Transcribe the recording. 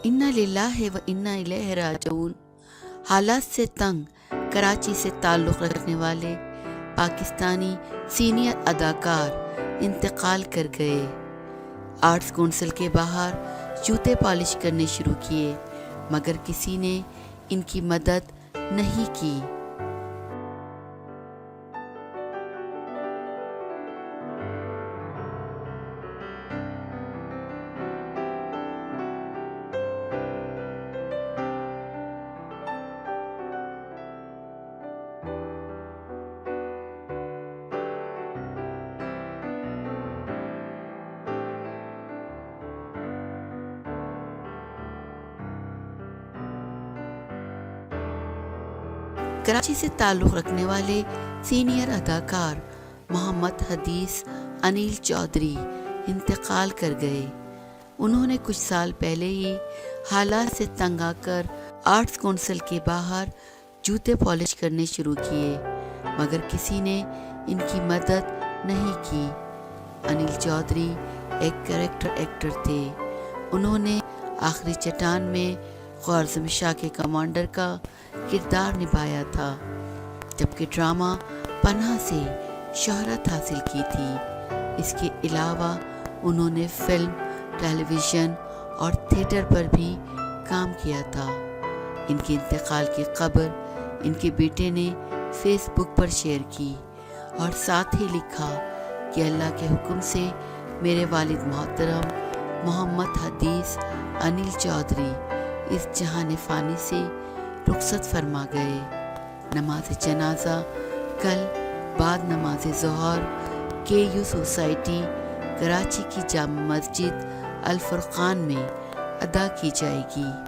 انا للہ و انا الیہ راجعون۔ حالات سے تنگ کراچی سے تعلق رکھنے والے پاکستانی سینئر اداکار انتقال کر گئے۔ آرٹس کونسل کے باہر جوتے پالش کرنے شروع کیے مگر کسی نے ان کی مدد نہیں کی۔ کراچی سے تعلق رکھنے والے سینئر اداکار محمد حدیث انیل چودھری انتقال کر گئے۔ انہوں نے کچھ سال پہلے ہی حالات سے تنگ آ کر آرٹس کونسل کے باہر جوتے پالش کرنے شروع کیے مگر کسی نے ان کی مدد نہیں کی۔ انیل چودھری ایک کریکٹر ایکٹر تھے۔ انہوں نے آخری چٹان میں خوارزم شاہ کے کمانڈر کا کردار نبھایا تھا، جبکہ ڈرامہ پناہ سے شہرت حاصل کی تھی۔ اس کے علاوہ انہوں نے فلم، ٹیلی ویژن اور تھیٹر پر بھی کام کیا تھا۔ ان کے انتقال کی خبر ان کے بیٹے نے فیس بک پر شیئر کی اور ساتھ ہی لکھا کہ اللہ کے حکم سے میرے والد محترم محمد حدیث انیل چودھری اس جہان فانی سے رخصت فرما گئے۔ نماز جنازہ کل بعد نماز ظہر KU سوسائٹی کراچی کی جامع مسجد الفرقان میں ادا کی جائے گی۔